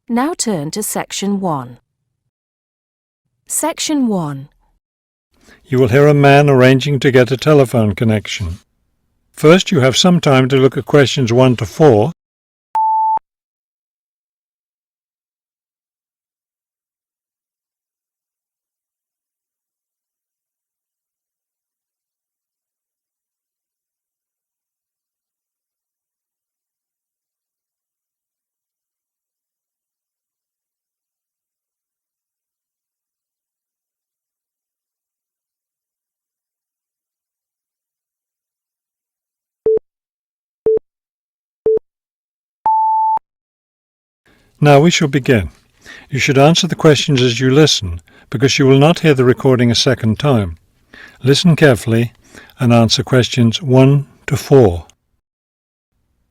Now turn to Section 1. Section 1. You will hear a man arranging to get a telephone connection. First, you have some time to look at questions 1 to 4. Now we shall begin. You should answer the questions as you listen, because you will not hear the recording a second time. Listen carefully and answer questions 1 to 4.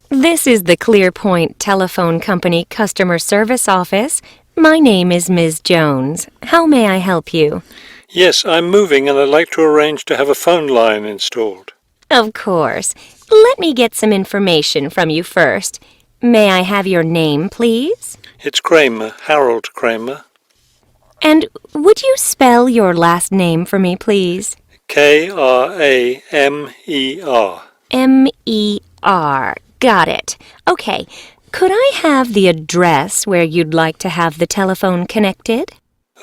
This is the ClearPoint Telephone Company Customer Service Office. My name is Ms. Jones. How may I help you? Yes, I'm moving and I'd like to arrange to have a phone line installed. Of course. Let me get some information from you first. May I have your name, please? It's Kramer, Harold Kramer. And would you spell your last name for me, please? Kramer. M-E-R. Got it. Okay. Could I have the address where you'd like to have the telephone connected?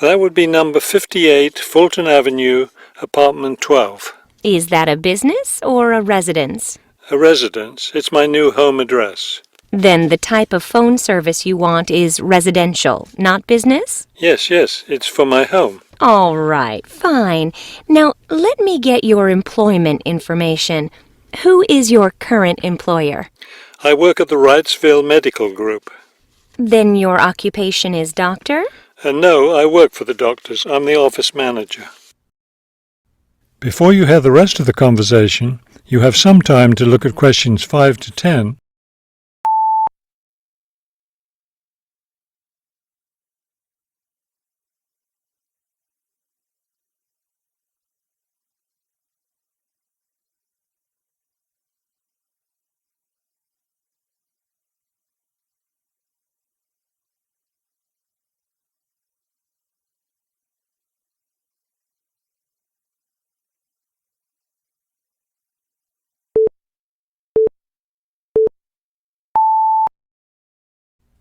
That would be number 58, Fulton Avenue, apartment 12. Is that a business or a residence? A residence. It's my new home address. Then the type of phone service you want is residential, not business? Yes, it's for my home. All right, fine. Now, let me get your employment information. Who is your current employer? I work at the Wrightsville Medical Group. Then your occupation is doctor? No, I work for the doctors. I'm the office manager. Before you hear the rest of the conversation, you have some time to look at questions 5 to 10.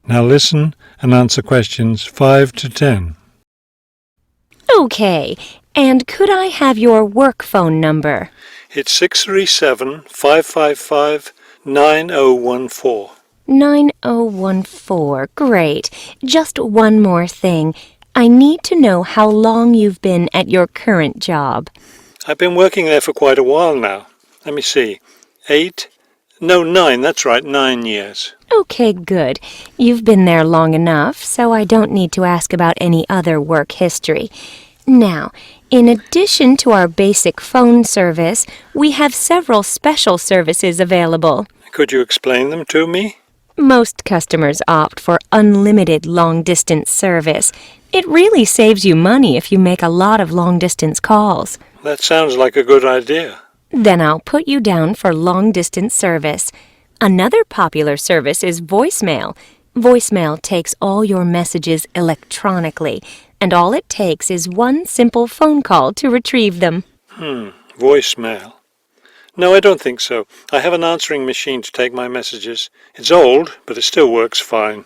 Now listen and answer questions 5 to 10. Okay, and could I have your work phone number? It's 637-555-9014. 9014, great. Just one more thing. I need to know how long you've been at your current job. I've been working there for quite a while now. Let me see. 9, that's right, 9 years. Okay, good. You've been there long enough, so I don't need to ask about any other work history. Now, in addition to our basic phone service, we have several special services available. Could you explain them to me? Most customers opt for unlimited long-distance service. It really saves you money if you make a lot of long-distance calls. That sounds like a good idea. Then I'll put you down for long-distance service. Another popular service is voicemail. Voicemail takes all your messages electronically, and all it takes is one simple phone call to retrieve them. Voicemail. No, I don't think so. I have an answering machine to take my messages. It's old, but it still works fine.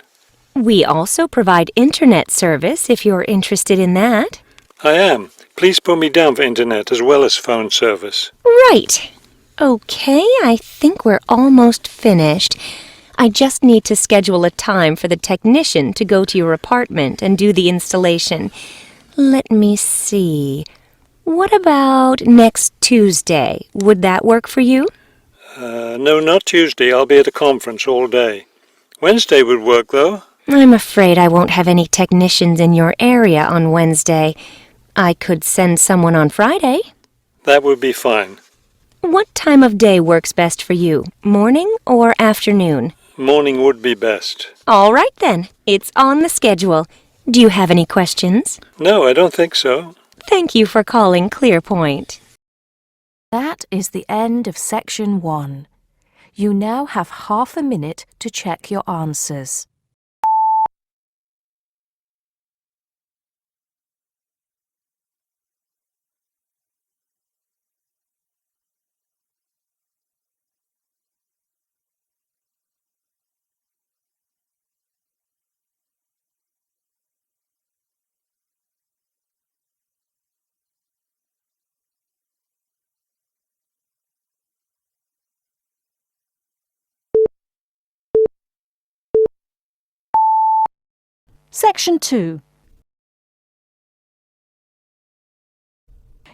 We also provide internet service if you're interested in that. I am. Please put me down for internet as well as phone service. Right. Okay, I think we're almost finished. I just need to schedule a time for the technician to go to your apartment and do the installation. Let me see. What about next Tuesday? Would that work for you? No, not Tuesday. I'll be at a conference all day. Wednesday would work, though. I'm afraid I won't have any technicians in your area on Wednesday. I could send someone on Friday. That would be fine. What time of day works best for you, morning or afternoon? Morning would be best. All right then, it's on the schedule. Do you have any questions? No, I don't think so. Thank you for calling ClearPoint. That is the end of Section 1. You now have half a minute to check your answers. Section 2.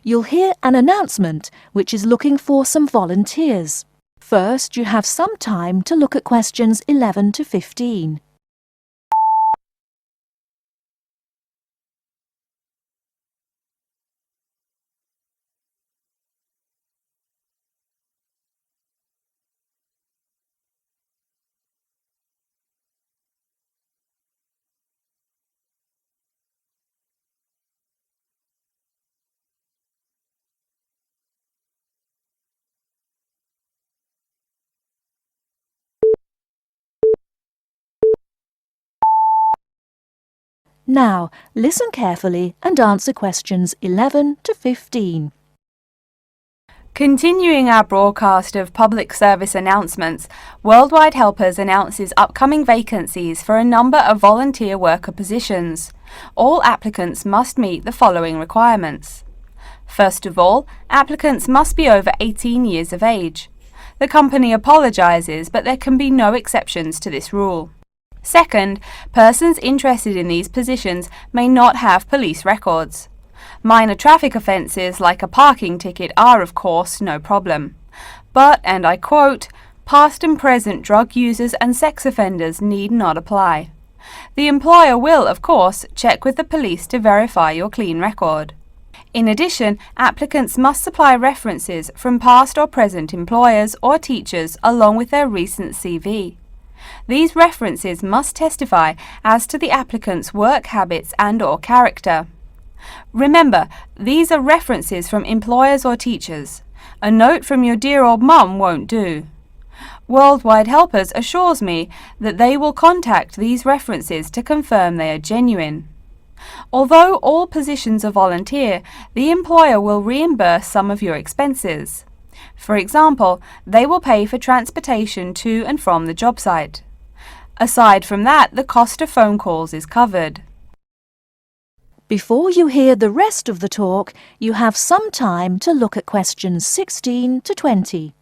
You'll hear an announcement which is looking for some volunteers. First, you have some time to look at questions 11 to 15. Now, listen carefully and answer questions 11 to 15. Continuing our broadcast of public service announcements, Worldwide Helpers announces upcoming vacancies for a number of volunteer worker positions. All applicants must meet the following requirements. First of all, applicants must be over 18 years of age. The company apologises, but there can be no exceptions to this rule. Second, persons interested in these positions may not have police records. Minor traffic offences like a parking ticket are, of course, no problem. But, and I quote, past and present drug users and sex offenders need not apply. The employer will, of course, check with the police to verify your clean record. In addition, applicants must supply references from past or present employers or teachers along with their recent CV. These references must testify as to the applicant's work habits and/or character. Remember, these are references from employers or teachers. A note from your dear old mum won't do. Worldwide Helpers assures me that they will contact these references to confirm they are genuine. Although all positions are volunteer, the employer will reimburse some of your expenses. For example, they will pay for transportation to and from the job site. Aside from that, the cost of phone calls is covered. Before you hear the rest of the talk, you have some time to look at questions 16 to 20.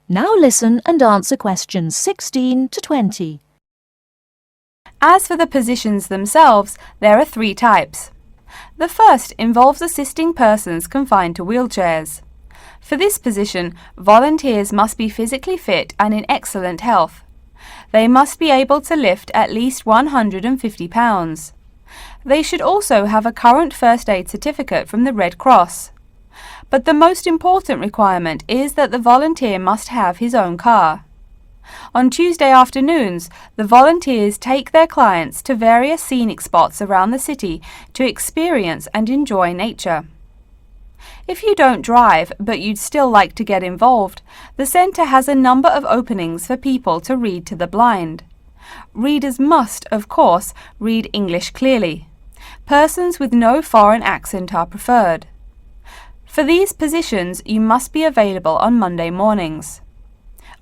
Now listen and answer questions 16 to 20. As for the positions themselves, there are 3 types. The first involves assisting persons confined to wheelchairs. For this position, volunteers must be physically fit and in excellent health. They must be able to lift at least 150 pounds. They should also have a current first aid certificate from the Red Cross. But the most important requirement is that the volunteer must have his own car. On Tuesday afternoons, the volunteers take their clients to various scenic spots around the city to experience and enjoy nature. If you don't drive, but you'd still like to get involved, the centre has a number of openings for people to read to the blind. Readers must, of course, read English clearly. Persons with no foreign accent are preferred. For these positions, you must be available on Monday mornings.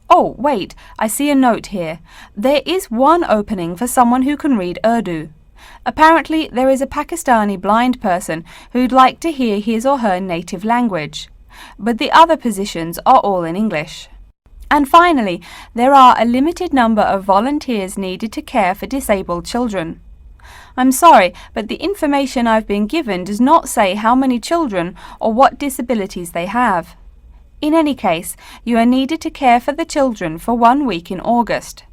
Oh, wait, I see a note here. There is one opening for someone who can read Urdu. Apparently, there is a Pakistani blind person who'd like to hear his or her native language, but the other positions are all in English. And finally, there are a limited number of volunteers needed to care for disabled children. I'm sorry, but the information I've been given does not say how many children or what disabilities they have. In any case, you are needed to care for the children for 1 week in August.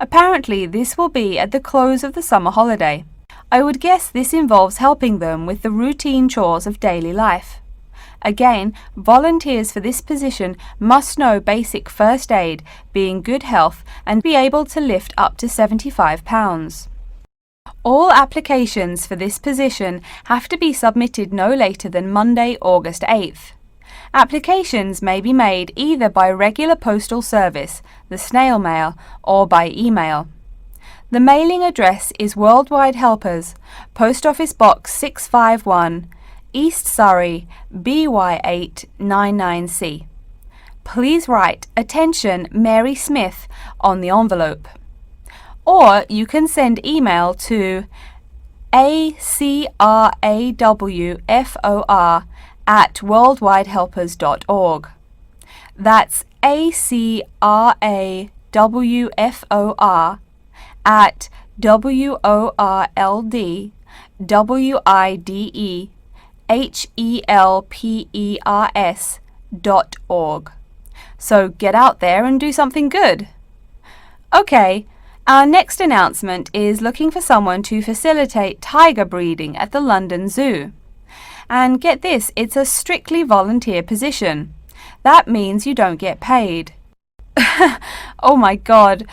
Apparently, this will be at the close of the summer holiday. I would guess this involves helping them with the routine chores of daily life. Again, volunteers for this position must know basic first aid, be in good health, and be able to lift up to 75 pounds. All applications for this position have to be submitted no later than Monday, August 8th. Applications may be made either by regular postal service, the snail mail, or by email. The mailing address is Worldwide Helpers, Post Office Box 651, East Surrey, BY8 99C. Please write "Attention Mary Smith" on the envelope. Or you can send email to acrawfor@worldwidehelpers.org. That's acrawfor@worldwidehelpers.org. So get out there and do something good. Okay, our next announcement is looking for someone to facilitate tiger breeding at the London Zoo. And get this, it's a strictly volunteer position. That means you don't get paid. Oh my God.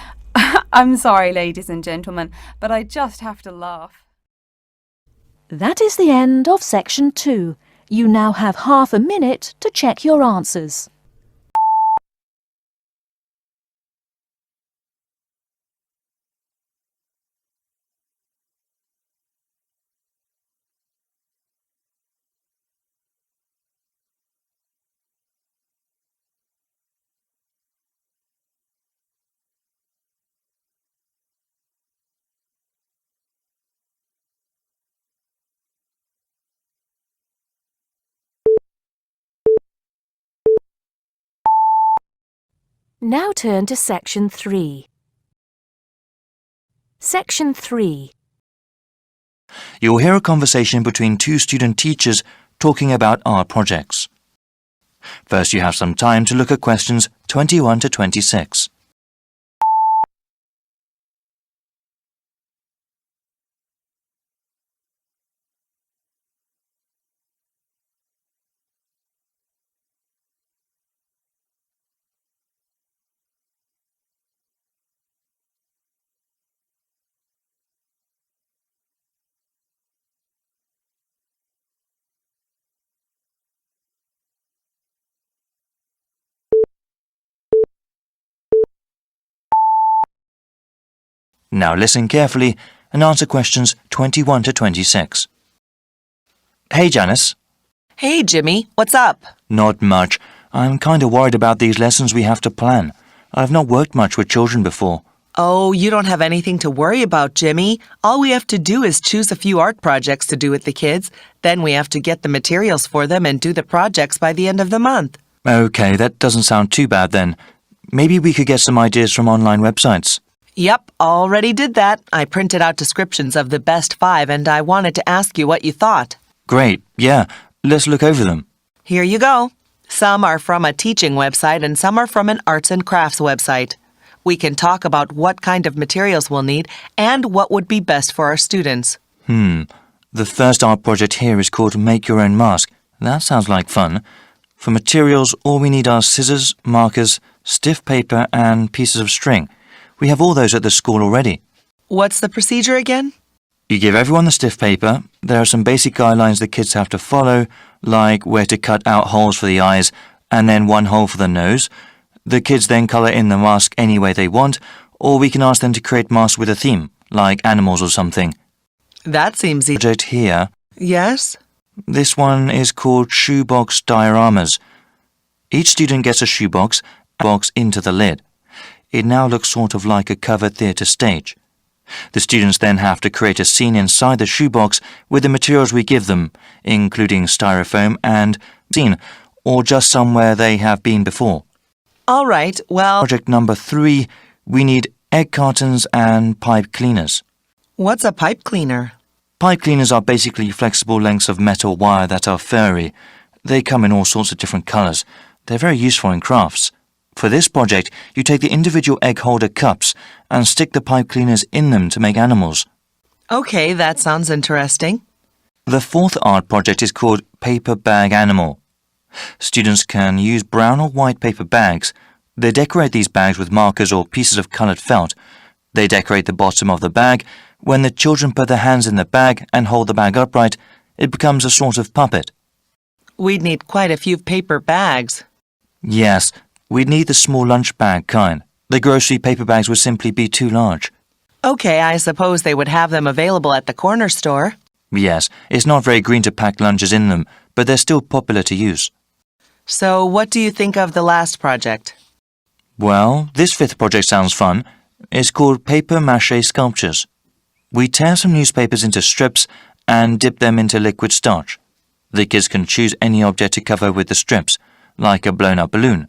I'm sorry, ladies and gentlemen, but I just have to laugh. That is the end of section 2. You now have half a minute to check your answers. Now turn to section 3. Section 3. You'll hear a conversation between two student teachers talking about art projects. First, you have some time to look at questions 21 to 26. Now listen carefully and answer questions 21 to 26. Hey, Janice. Hey, Jimmy, what's up? Not much. I'm kind of worried about these lessons we have to plan. I've not worked much with children before. Oh, you don't have anything to worry about, Jimmy. All we have to do is choose a few art projects to do with the kids. Then we have to get the materials for them and do the projects by the end of the month. Okay, that doesn't sound too bad then. Maybe we could get some ideas from online websites. Yep, already did that. I printed out descriptions of the best 5 and I wanted to ask you what you thought. Great, yeah. Let's look over them. Here you go. Some are from a teaching website and some are from an arts and crafts website. We can talk about what kind of materials we'll need and what would be best for our students. The first art project here is called Make Your Own Mask. That sounds like fun. For materials, all we need are scissors, markers, stiff paper and pieces of string. We have all those at the school already. What's the procedure again? You give everyone the stiff paper. There are some basic guidelines the kids have to follow, like where to cut out holes for the eyes and then 1 hole for the nose. The kids then colour in the mask any way they want, or we can ask them to create masks with a theme, like animals or something. That seems easy. Project here. Yes? This one is called Shoebox Dioramas. Each student gets a shoebox into the lid. It now looks sort of like a covered theatre stage. The students then have to create a scene inside the shoebox with the materials we give them, including styrofoam and scene, or just somewhere they have been before. All right, well... Project number 3, we need egg cartons and pipe cleaners. What's a pipe cleaner? Pipe cleaners are basically flexible lengths of metal wire that are furry. They come in all sorts of different colours. They're very useful in crafts. For this project, you take the individual egg holder cups and stick the pipe cleaners in them to make animals. Okay, that sounds interesting. The 4th art project is called Paper Bag Animal. Students can use brown or white paper bags. They decorate these bags with markers or pieces of coloured felt. They decorate the bottom of the bag. When the children put their hands in the bag and hold the bag upright, it becomes a sort of puppet. We'd need quite a few paper bags. Yes, we'd need the small lunch bag kind. The grocery paper bags would simply be too large. Okay, I suppose they would have them available at the corner store. Yes, it's not very green to pack lunches in them, but they're still popular to use. So what do you think of the last project? Well, this fifth project sounds fun. It's called paper mache sculptures. We tear some newspapers into strips and dip them into liquid starch. The kids can choose any object to cover with the strips, like a blown-up balloon.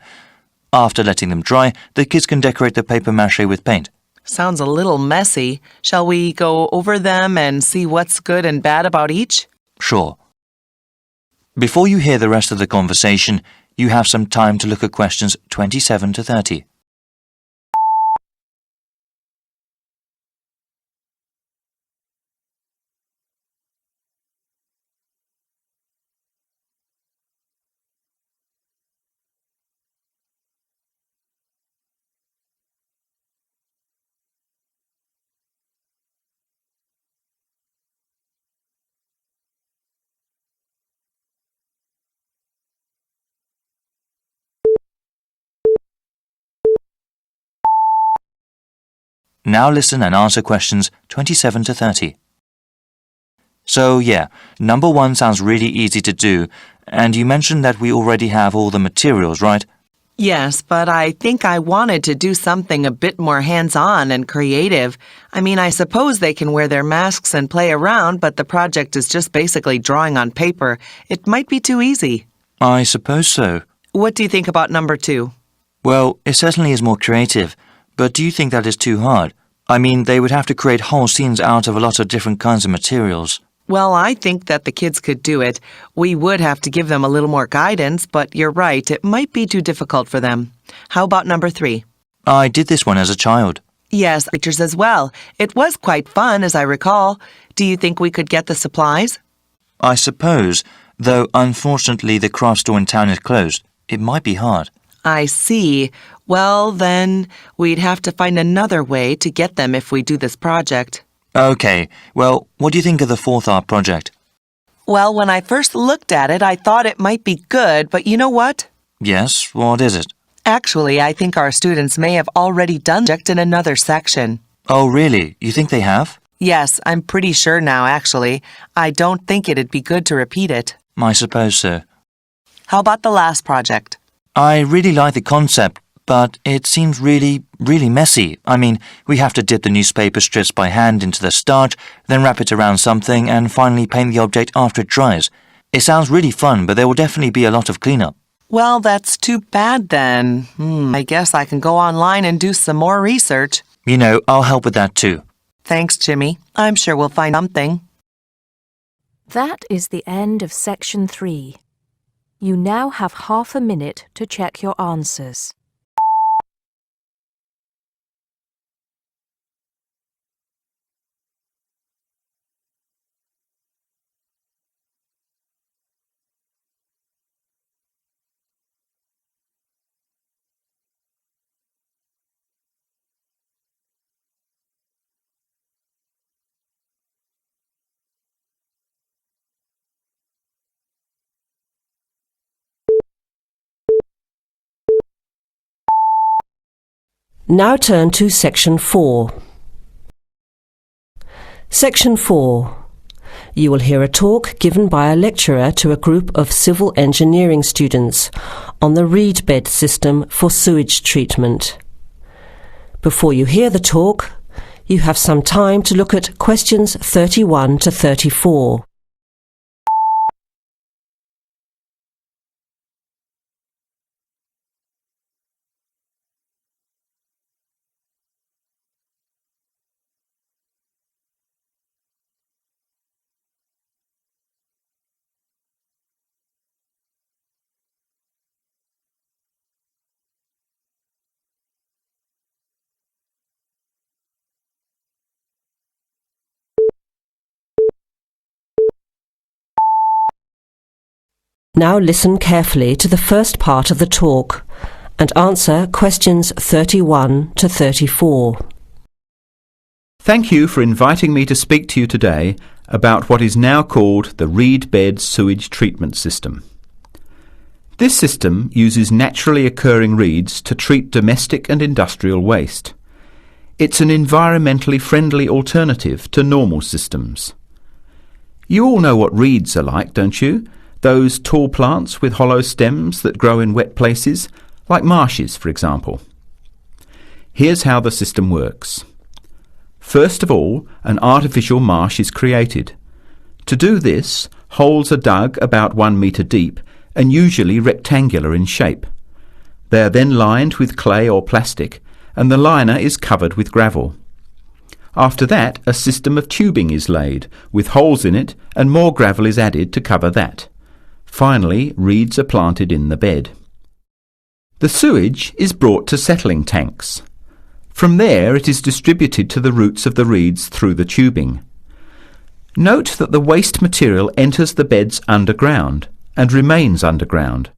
After letting them dry, the kids can decorate the paper mache with paint. Sounds a little messy. Shall we go over them and see what's good and bad about each? Sure. Before you hear the rest of the conversation, you have some time to look at questions 27 to 30. Now listen and answer questions 27 to 30. So yeah, number 1 sounds really easy to do, and you mentioned that we already have all the materials, right? Yes, but I think I wanted to do something a bit more hands-on and creative. I suppose they can wear their masks and play around, but the project is just basically drawing on paper. It might be too easy. I suppose so. What do you think about number 2? Well, it certainly is more creative, but do you think that is too hard? They would have to create whole scenes out of a lot of different kinds of materials. Well, I think that the kids could do it. We would have to give them a little more guidance, but you're right, it might be too difficult for them. How about number 3? I did this one as a child. Yes, pictures as well. It was quite fun, as I recall. Do you think we could get the supplies? I suppose, though unfortunately the craft store in town is closed. It might be hard. I see. Well, then, we'd have to find another way to get them if we do this project. Okay, well, what do you think of the fourth art project? Well, when I first looked at it, I thought it might be good, but you know what? Yes, what is it? Actually, I think our students may have already done the project in another section. Oh, really? You think they have? Yes, I'm pretty sure now, actually. I don't think it'd be good to repeat it. I suppose so. How about the last project? I really like the concept, but it seems really messy. We have to dip the newspaper strips by hand into the starch, then wrap it around something, and finally paint the object after it dries. It sounds really fun, but there will definitely be a lot of cleanup. Well, that's too bad then. I guess I can go online and do some more research. I'll help with that too. Thanks, Jimmy. I'm sure we'll find something. That is the end of section 3. You now have half a minute to check your answers. Now turn to Section 4. Section 4. You will hear a talk given by a lecturer to a group of civil engineering students on the reed bed system for sewage treatment. Before you hear the talk, you have some time to look at questions 31 to 34. Now listen carefully to the first part of the talk and answer questions 31 to 34. Thank you for inviting me to speak to you today about what is now called the reed bed sewage treatment system. This system uses naturally occurring reeds to treat domestic and industrial waste. It's an environmentally friendly alternative to normal systems. You all know what reeds are like, don't you? Those tall plants with hollow stems that grow in wet places, like marshes, for example. Here's how the system works. First of all, an artificial marsh is created. To do this, holes are dug about 1 metre deep and usually rectangular in shape. They are then lined with clay or plastic, and the liner is covered with gravel. After that, a system of tubing is laid, with holes in it, and more gravel is added to cover that. Finally, reeds are planted in the bed. The sewage is brought to settling tanks. From there, it is distributed to the roots of the reeds through the tubing. Note that the waste material enters the beds underground and remains underground.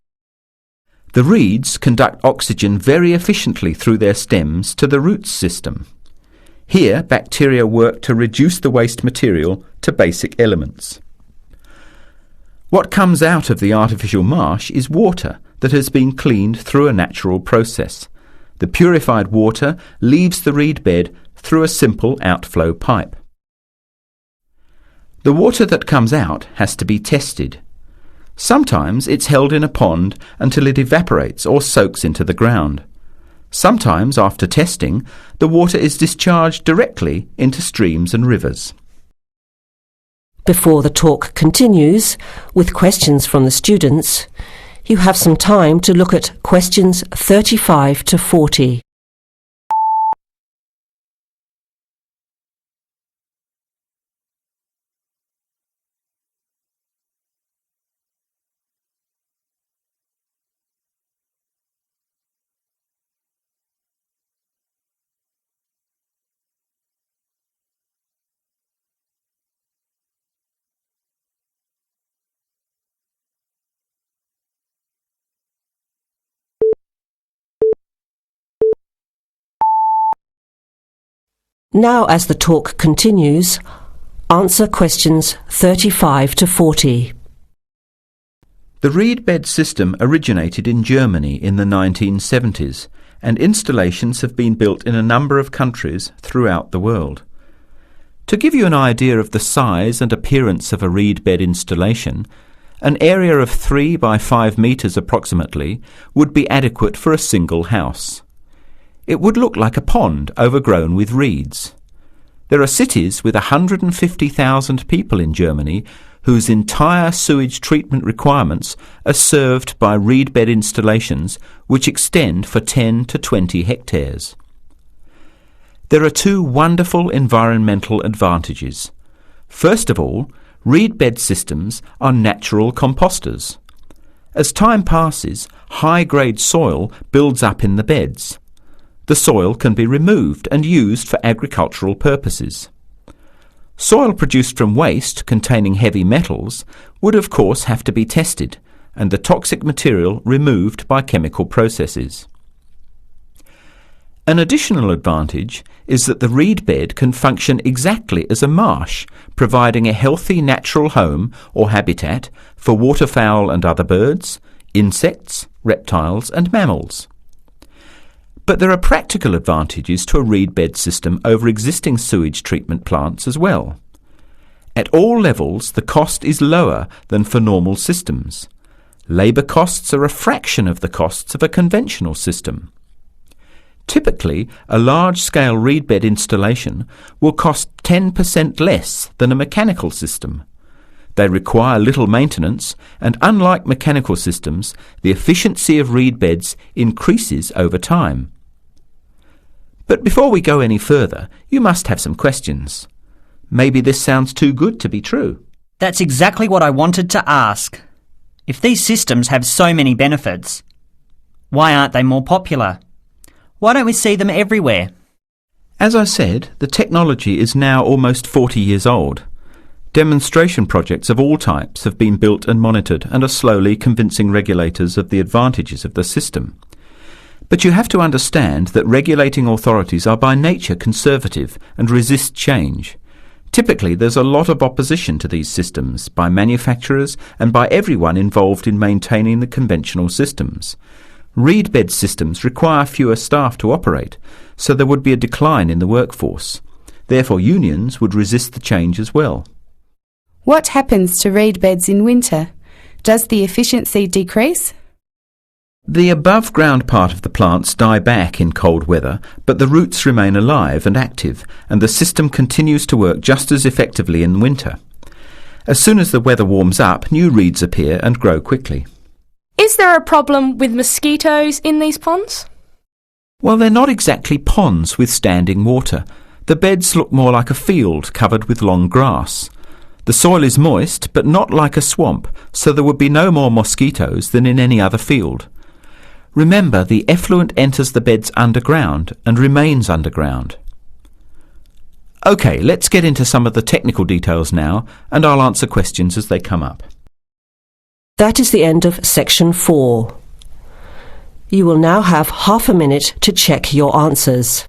The reeds conduct oxygen very efficiently through their stems to the roots system. Here, bacteria work to reduce the waste material to basic elements. What comes out of the artificial marsh is water that has been cleaned through a natural process. The purified water leaves the reed bed through a simple outflow pipe. The water that comes out has to be tested. Sometimes it's held in a pond until it evaporates or soaks into the ground. Sometimes, after testing, the water is discharged directly into streams and rivers. Before the talk continues, with questions from the students, you have some time to look at questions 35 to 40. Now, as the talk continues, answer questions 35 to 40. The reed bed system originated in Germany in the 1970s, and installations have been built in a number of countries throughout the world. To give you an idea of the size and appearance of a reed bed installation, an area of 3 by 5 metres approximately would be adequate for a single house. It would look like a pond overgrown with reeds. There are cities with 150,000 people in Germany whose entire sewage treatment requirements are served by reed bed installations which extend for 10 to 20 hectares. There are two wonderful environmental advantages. First of all, reed bed systems are natural composters. As time passes, high-grade soil builds up in the beds. The soil can be removed and used for agricultural purposes. Soil produced from waste containing heavy metals would of course have to be tested and the toxic material removed by chemical processes. An additional advantage is that the reed bed can function exactly as a marsh, providing a healthy natural home or habitat for waterfowl and other birds, insects, reptiles and mammals. But there are practical advantages to a reed bed system over existing sewage treatment plants as well. At all levels, the cost is lower than for normal systems. Labour costs are a fraction of the costs of a conventional system. Typically, a large-scale reed bed installation will cost 10% less than a mechanical system. They require little maintenance, and unlike mechanical systems, the efficiency of reed beds increases over time. But before we go any further, you must have some questions. Maybe this sounds too good to be true. That's exactly what I wanted to ask. If these systems have so many benefits, why aren't they more popular? Why don't we see them everywhere? As I said, the technology is now almost 40 years old. Demonstration projects of all types have been built and monitored and are slowly convincing regulators of the advantages of the system. But you have to understand that regulating authorities are by nature conservative and resist change. Typically, there's a lot of opposition to these systems by manufacturers and by everyone involved in maintaining the conventional systems. Reed bed systems require fewer staff to operate, so there would be a decline in the workforce. Therefore, unions would resist the change as well. What happens to reed beds in winter? Does the efficiency decrease? The above-ground part of the plants die back in cold weather, but the roots remain alive and active, and the system continues to work just as effectively in winter. As soon as the weather warms up, new reeds appear and grow quickly. Is there a problem with mosquitoes in these ponds? Well, they're not exactly ponds with standing water. The beds look more like a field covered with long grass. The soil is moist, but not like a swamp, so there would be no more mosquitoes than in any other field. Remember, the effluent enters the beds underground and remains underground. OK, let's get into some of the technical details now, and I'll answer questions as they come up. That is the end of section 4. You will now have half a minute to check your answers.